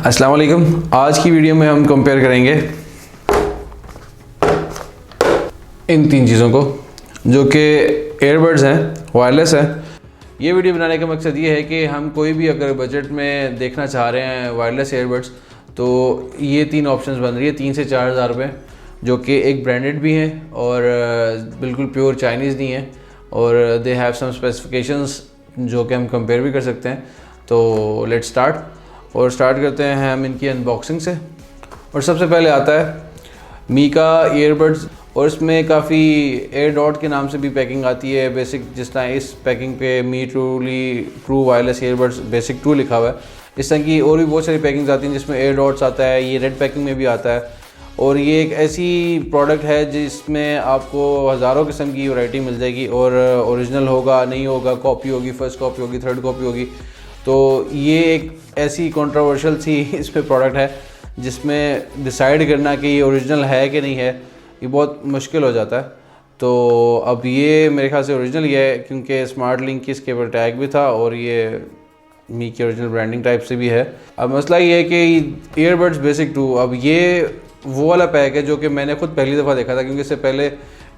अस्सलाम वालेकुम। आज की वीडियो में हम कंपेयर करेंगे इन तीन चीज़ों को जो कि एयरबड्स हैं, वायरलेस हैं। ये वीडियो बनाने का मकसद ये है कि हम कोई भी अगर बजट में देखना चाह रहे हैं वायरलेस एयरबड्स, तो ये तीन ऑप्शंस बन रही है 3 से 4 हज़ार रुपये, जो कि एक ब्रांडेड भी हैं और बिल्कुल प्योर चाइनीज़ नहीं है और दे हैव सम स्पेसिफिकेशंस जो कि हम कंपेयर भी कर सकते हैं। तो लेट्स स्टार्ट करते हैं हम इनकी अनबॉक्सिंग से। और सबसे पहले आता है मीका ईयरबड्स, और इसमें काफ़ी एयर डॉट के नाम से भी पैकिंग आती है। बेसिक जिस तरह इस पैकिंग पे मी ट्रू वायरलेस ईयरबड्स बेसिक 2 लिखा हुआ है, इस तरह की और भी बहुत सारी पैकिंग्स आती हैं जिसमें एयर डॉट्स आता है। ये रेड पैकिंग में भी आता है और ये एक ऐसी प्रोडक्ट है जिसमें आपको हज़ारों किस्म की वैरायटी मिल जाएगी और ओरिजिनल होगा, नहीं होगा, कॉपी होगी, फर्स्ट कॉपी होगी, थर्ड कॉपी होगी। तो ये एक ऐसी कंट्रोवर्शियल सी इसमें प्रोडक्ट है जिसमें डिसाइड करना कि ये ओरिजिनल है कि नहीं है, ये बहुत मुश्किल हो जाता है। तो अब ये मेरे ख्याल से ओरिजिनल ही है क्योंकि स्मार्ट लिंक की इसके ऊपर टैग भी था और ये मी की ओरिजिनल ब्रांडिंग टाइप से भी है। अब मसला ये है कि ईयरबड्स बेसिक 2, अब ये वो वाला पैक है जो कि मैंने खुद पहली दफ़ा देखा था, क्योंकि इससे पहले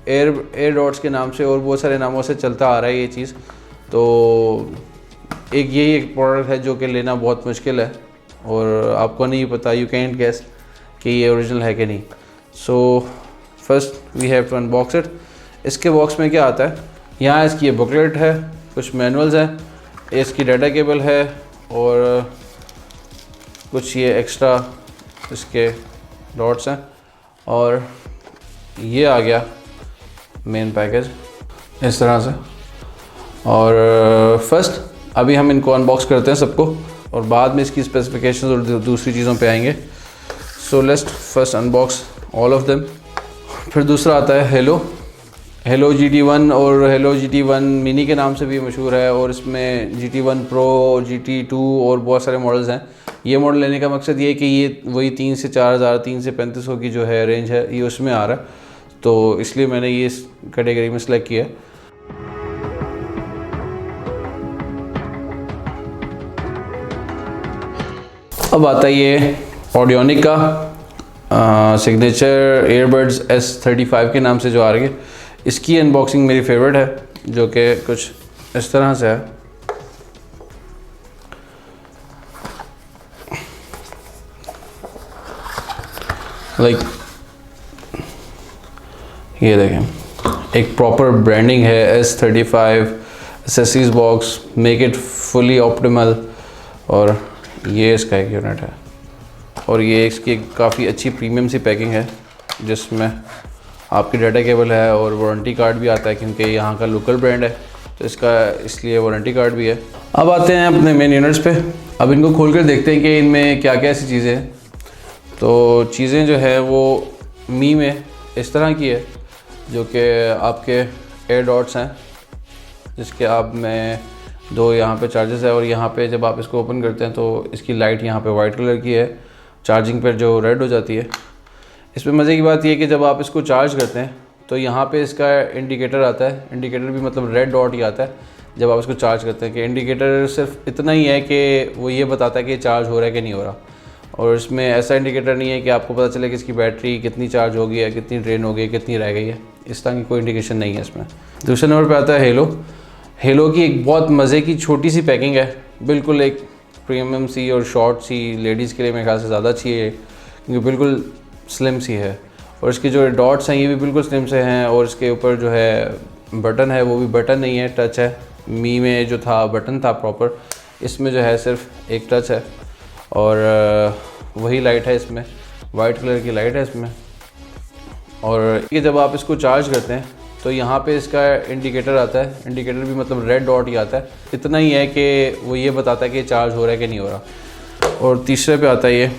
एयर डॉट्स के नाम से और बहुत सारे नामों से चलता आ रहा है ये चीज़। तो यही एक प्रोडक्ट है जो कि लेना बहुत मुश्किल है और आपको नहीं पता, यू कैंट गेस कि ये ओरिजिनल है कि नहीं। So first we have to unbox it. इसके बॉक्स में क्या आता है, यहाँ इसकी ये बुकलेट है, कुछ मैनुअल्स हैं, इसकी डाटा केबल है और कुछ ये एक्स्ट्रा इसके डॉट्स हैं, और ये आ गया मेन पैकेज इस तरह से। और फर्स्ट अभी हम इनको अनबॉक्स करते हैं सबको और बाद में इसकी स्पेसिफिकेशंस और दूसरी चीज़ों पे आएंगे। So let's first unbox all of them. फिर दूसरा आता है हेलो GT1, और हेलो GT1 मिनी के नाम से भी मशहूर है, और इसमें GT1 Pro, GT2 और बहुत सारे मॉडल्स हैं। ये मॉडल लेने का मकसद ये है कि ये वही 3 से 4 हज़ार, 3 से 3500 की जो है रेंज है, ये उसमें आ रहा है, तो इसलिए मैंने ये इस कैटेगरी में सेलेक्ट किया है। अब आता है ये ऑडियोनिक का सिग्नेचर ईयरबड्स S35 के नाम से जो आ रही है। इसकी अनबॉक्सिंग मेरी फेवरेट है, जो कि कुछ इस तरह से है। ये देखें, एक प्रॉपर ब्रांडिंग है S35 accessories box, make it fully optimal, और ये इसका एक यूनिट है। और ये इसकी काफ़ी अच्छी प्रीमियम सी पैकिंग है जिसमें आपकी डाटा केबल है और वारंटी कार्ड भी आता है, क्योंकि यहाँ का लोकल ब्रांड है तो इसका इसलिए वारंटी कार्ड भी है। अब आते हैं अपने मेन यूनिट्स पे। अब इनको खोल कर देखते हैं कि इनमें क्या क्या ऐसी चीज़ें हैं। तो चीज़ें जो है वो मी में इस तरह की है, जो कि आपके एयर डॉट्स हैं, जिसके आप में 2 यहाँ पे चार्जेस है, और यहाँ पे जब आप इसको ओपन करते हैं तो इसकी लाइट यहाँ पे वाइट कलर की है, चार्जिंग पर जो रेड हो जाती है। इसमें मज़े की बात यह है कि जब आप इसको चार्ज करते हैं तो यहाँ पे इसका इंडिकेटर आता है। इंडिकेटर भी मतलब रेड डॉट ही आता है जब आप इसको चार्ज करते हैं, कि इंडिकेटर सिर्फ इतना ही है कि वो ये बताता है कि चार्ज हो रहा है कि नहीं हो रहा। और इसमें ऐसा इंडिकेटर नहीं है कि आपको पता चले कि इसकी बैटरी कितनी चार्ज हो गई है, कितनी ड्रेन हो गई है, कितनी रह गई है, इस तरह की कोई इंडिकेशन नहीं है इसमें। दूसरे नंबर पर आता है हेलो की एक बहुत मज़े की छोटी सी पैकिंग है, बिल्कुल एक प्रीमियम सी और शॉर्ट सी, लेडीज़ के लिए मेरे ख्याल से ज़्यादा अच्छी है क्योंकि बिल्कुल स्लिम सी है। और इसके जो डॉट्स हैं ये भी बिल्कुल स्लिम से हैं, और इसके ऊपर जो है बटन है वो भी बटन नहीं है, टच है। मी में जो था बटन था प्रॉपर, इसमें जो है सिर्फ एक टच है, और वही लाइट है इसमें, वाइट कलर की लाइट है इसमें। और ये जब आप इसको चार्ज करते हैं तो यहाँ पे इसका इंडिकेटर आता है, इंडिकेटर भी मतलब रेड डॉट ही आता है, इतना ही है कि वो ये बताता है कि चार्ज हो रहा है कि नहीं हो रहा। और तीसरे पे आता है ये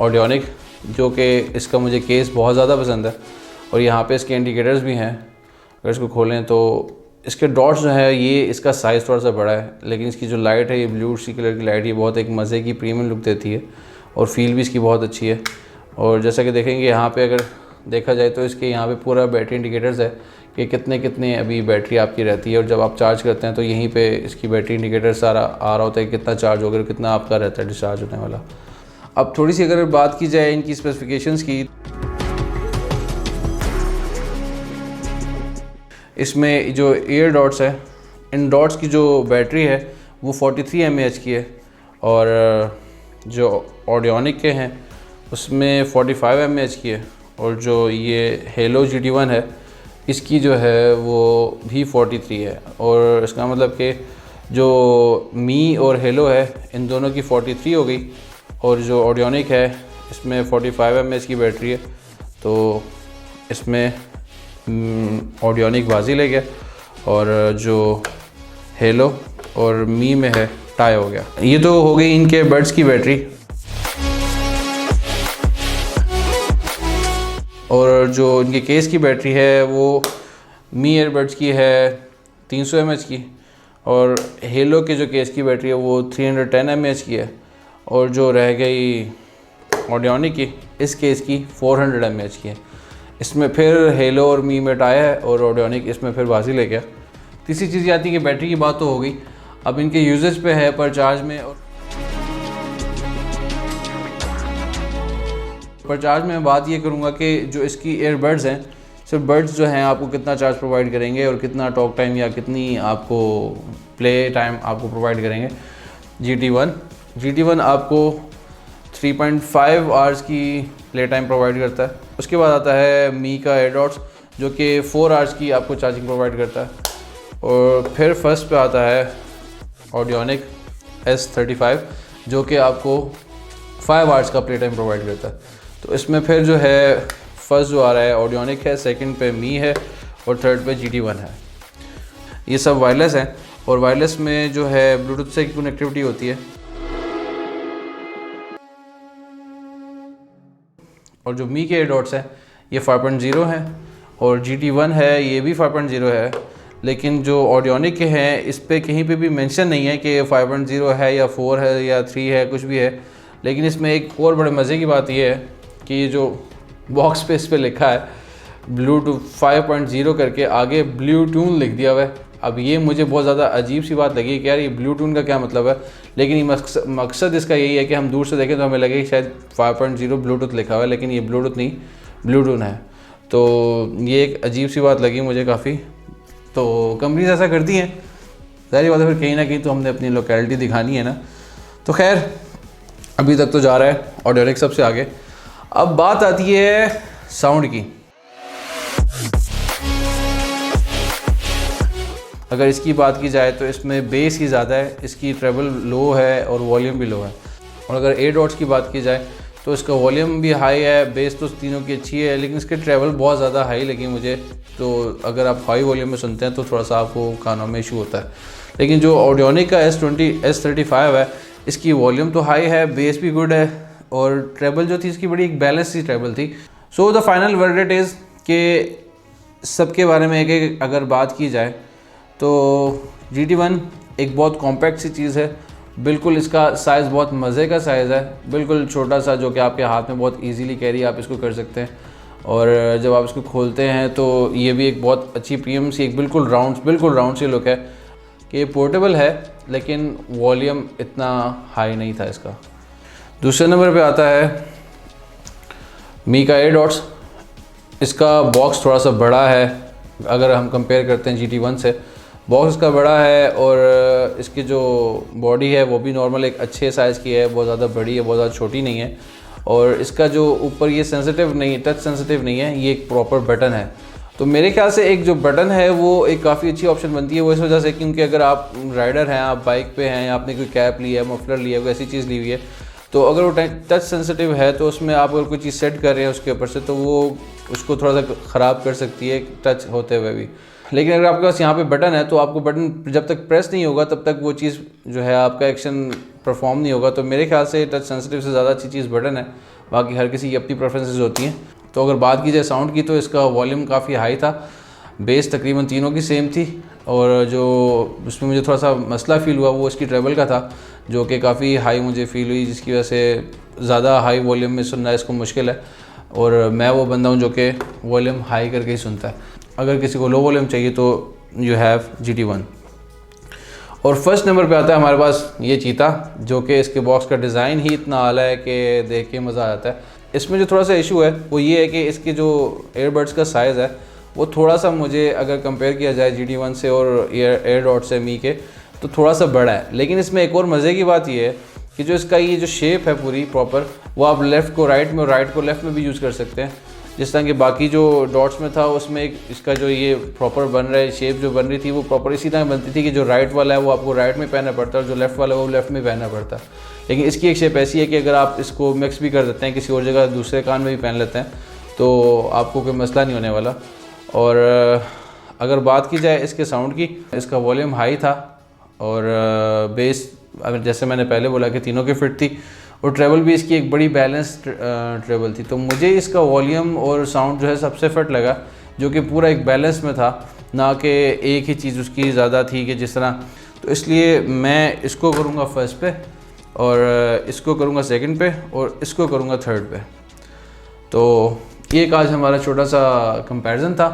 ऑडियोनिक, जो कि इसका मुझे केस बहुत ज़्यादा पसंद है, और यहाँ पे इसके इंडिकेटर्स भी हैं। अगर इसको खोलें तो इसके डॉट्स जो है ये इसका साइज़ थोड़ा सा बड़ा है, लेकिन इसकी जो लाइट है ये ब्लू सी कलर की लाइट, ये बहुत एक मज़े की प्रीमियम लुक देती है और फील भी इसकी बहुत अच्छी है। और जैसा कि देखेंगे यहाँ पे अगर देखा जाए तो इसके यहाँ पे पूरा बैटरी इंडिकेटर्स है कि कितने अभी बैटरी आपकी रहती है, और जब आप चार्ज करते हैं तो यहीं पे इसकी बैटरी इंडिकेटर सारा आ रहा होता है कि कितना चार्ज हो गया, कितना आपका रहता है डिस्चार्ज होने वाला। अब थोड़ी सी अगर बात की जाए इनकी स्पेसिफिकेशंस की, इसमें जो एयर डॉट्स है, इन डॉट्स की जो बैटरी है वो 43 mAh की है, और जो ऑडियोनिक के हैं उसमें 45 mAh की है, और जो ये हेलो GT1 है इसकी जो है वो भी 43 है। और इसका मतलब कि जो मी और हेलो है इन दोनों की 43 हो गई, और जो ऑडियोनिक है इसमें 45 mAh की बैटरी है, तो इसमें ऑडियोनिक बाजी ले गया, और जो हेलो और मी में है टाई हो गया। ये तो हो गई इनके बड्स की बैटरी। और जो इनके केस की बैटरी है वो मी एयरबड्स की है 300 mAh की, और हेलो के जो केस की बैटरी है वो 310 mAh की है, और जो रह गई ऑडियोनिक की इस केस की 400 mAh की है। इसमें फिर हेलो और मी में टाई है, और ऑडियोनिक इसमें फिर बाजी ले गया। तीसरी चीज़ आती है कि बैटरी की बात तो हो गई, अब इनके यूजेज पे है पर चार्ज में। और पर चार्ज में बात ये करूँगा कि जो इसकी एयरबड्स हैं, सिर्फ बड्स जो हैं आपको कितना चार्ज प्रोवाइड करेंगे और कितना टॉक टाइम या कितनी आपको प्ले टाइम आपको प्रोवाइड करेंगे। GT1 आपको 3.5 आवर्स की प्ले टाइम प्रोवाइड करता है। उसके बाद आता है मी का एयरडॉट्स जो कि 4 आवर्स की आपको चार्जिंग प्रोवाइड करता है। और फिर फर्स्ट पे आता है ऑडियोनिक S35 जो कि आपको 5 आवर्स का प्ले टाइम प्रोवाइड करता है। तो इसमें फिर जो है फर्स्ट जो आ रहा है ऑडियोनिक है, सेकंड पे मी है, और थर्ड पे GT1 है। ये सब वायरलेस हैं, और वायरलेस में जो है ब्लूटूथ से कनेक्टिविटी होती है। और जो मी के एयरडॉट्स हैं ये 5.0 हैं, और GT1 है ये भी 5.0 है, लेकिन जो ऑडियोनिक के हैं इस पर कहीं पे भी मेंशन नहीं है कि ये 5.0 है या 4 है या 3 है, कुछ भी है। लेकिन इसमें एक और बड़े मज़े की बात ये है कि ये जो बॉक्स पे इस पर लिखा है ब्लूटूथ 5.0 करके आगे ब्लूटून लिख दिया हुआ है। अब ये मुझे बहुत ज़्यादा अजीब सी बात लगी कि यार ये ब्लूटून का क्या मतलब है, लेकिन ये मकसद इसका यही है कि हम दूर से देखें तो हमें लगे कि शायद 5.0 ब्लूटूथ लिखा हुआ है, लेकिन ये ब्लूटूथ नहीं ब्लूटून है। तो ये एक अजीब सी बात लगी मुझे काफ़ी। तो कंपनीज ऐसा करती हैं, ज़ाहिर बात है फिर कहीं ना कहीं तो हमने अपनी लोकेलिटी दिखानी है ना। तो खैर अभी तक तो जा रहा है ऑडियोनिक सबसे आगे। अब बात आती है साउंड की। अगर इसकी बात की जाए तो इसमें बेस ही ज़्यादा है, इसकी ट्रेबल लो है और वॉल्यूम भी लो है। और अगर एयरडॉट्स की बात की जाए तो इसका वॉल्यूम भी हाई है, बेस तो तीनों की अच्छी है, लेकिन इसकी ट्रेबल बहुत ज़्यादा हाई लगी मुझे। तो अगर आप हाई वॉल्यूम में सुनते हैं तो थोड़ा सा आपको कानों में इशू होता है। लेकिन जो ऑडियोनिक का S35 है इसकी वॉल्यूम तो हाई है, बेस भी गुड है, और ट्रेबल जो थी इसकी बड़ी एक बैलेंस सी ट्रेबल थी। So the final verdict is कि सबके बारे में एक एक अगर बात की जाए तो GT1 एक बहुत कॉम्पैक्ट सी चीज़ है। बिल्कुल इसका साइज़ बहुत मज़े का साइज़ है, बिल्कुल छोटा सा जो कि आपके हाथ में बहुत इजीली कैरी आप इसको कर सकते हैं। और जब आप इसको खोलते हैं तो ये भी एक बहुत अच्छी प्रीमियम सी एक बिल्कुल राउंड सी लुक है कि पोर्टेबल है, लेकिन वॉल्यूम इतना हाई नहीं था इसका। दूसरे नंबर पे आता है मी का एयरडॉट्स। इसका बॉक्स थोड़ा सा बड़ा है अगर हम कंपेयर करते हैं GT1 से। बॉक्स इसका बड़ा है, और इसकी जो बॉडी है वो भी नॉर्मल एक अच्छे साइज़ की है, बहुत ज़्यादा बड़ी है, बहुत ज़्यादा छोटी नहीं है। और इसका जो ऊपर ये सेंसिटिव नहीं, टच सेंसिटिव नहीं है, ये एक प्रॉपर बटन है। तो मेरे ख्याल से एक जो बटन है वो एक काफ़ी अच्छी ऑप्शन बनती है। वो इस वजह से क्योंकि अगर आप राइडर हैं, आप बाइक पे हैं, या आपने कोई कैप ली है, मफलर लिया है, कोई ऐसी चीज़ ली हुई है, तो अगर वो टच सेंसिटिव है तो उसमें आप अगर कोई चीज़ सेट कर रहे हैं उसके ऊपर से, तो वो उसको थोड़ा सा ख़राब कर सकती है टच होते हुए भी। लेकिन अगर आपके पास यहाँ पे बटन है तो आपको बटन जब तक प्रेस नहीं होगा तब तक वो चीज़ जो है आपका एक्शन परफॉर्म नहीं होगा। तो मेरे ख्याल से टच सेंसिटिव से ज़्यादा अच्छी चीज़ बटन है। बाकी हर किसी की अपनी प्रेफरेंसेस होती हैं। तो अगर बात की जाए साउंड की तो इसका वॉल्यूम काफ़ी हाई था, बेस तकरीबन तीनों की सेम थी, और जो उसमें मुझे थोड़ा सा मसला फ़ील हुआ वो इसकी ट्रेबल का था, जो कि काफ़ी हाई मुझे फ़ील हुई, जिसकी वजह से ज़्यादा हाई वॉल्यूम में सुनना इसको मुश्किल है। और मैं वो बंदा हूँ जो कि वॉल्यूम हाई करके ही सुनता है। अगर किसी को लो वॉल्यूम चाहिए तो यू हैव GT1। और फर्स्ट नंबर पे आता है हमारे पास ये चीता, जो कि इसके बॉक्स का डिज़ाइन ही इतना आला है कि देख के मज़ा आता है। इसमें जो थोड़ा सा इशू है वो ये है कि इसकी जो एयरबड्स का साइज़ है वो थोड़ा सा, मुझे अगर कंपेयर किया जाए GD1 से और एयरडॉट से मी के, तो थोड़ा सा बड़ा है। लेकिन इसमें एक और मज़े की बात ये है कि जो इसका ये जो शेप है पूरी प्रॉपर, वो आप लेफ़्ट को राइट में और राइट को लेफ़्ट में भी यूज़ कर सकते हैं। जिस तरह कि बाकी जो डॉट्स में था उसमें एक इसका जो ये प्रॉपर बन रहा है, शेप जो बन रही थी वो प्रॉपर इसी तरह बनती थी कि जो राइट वाला है वो आपको राइट में पहनना पड़ता है और जो लेफ़्ट वाला है वो लेफ़्ट में पहनना पड़ता है। लेकिन इसकी एक शेप ऐसी है कि अगर आप इसको मिक्स भी कर देते हैं, किसी और जगह दूसरे कान में भी पहन लेते हैं, तो आपको कोई मसला नहीं होने वाला। और अगर बात की जाए इसके साउंड की, इसका वॉल्यूम हाई था और बेस, अगर जैसे मैंने पहले बोला कि तीनों की फिट थी, और ट्रेवल भी इसकी एक बड़ी बैलेंस ट्रेवल थी। तो मुझे इसका वॉल्यूम और साउंड जो है सबसे फिट लगा, जो कि पूरा एक बैलेंस में था, ना कि एक ही चीज़ उसकी ज़्यादा थी कि जिस तरह। तो इसलिए मैं इसको करूँगा फर्स्ट पे, और इसको करूँगा सेकंड पे, और इसको करूँगा थर्ड पे। तो ये आज हमारा छोटा सा कंपैरिजन था।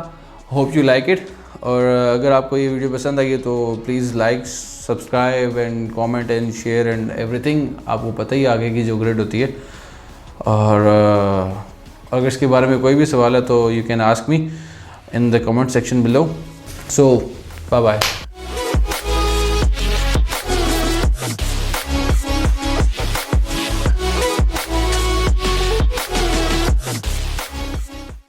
Hope you like it. और अगर आपको ये वीडियो पसंद आई है तो please like, subscribe and comment and share and everything. आपको पता ही आगे की जो ग्रेड होती है। और अगर इसके बारे में कोई भी सवाल है तो you can ask me in the comment section below. So bye bye.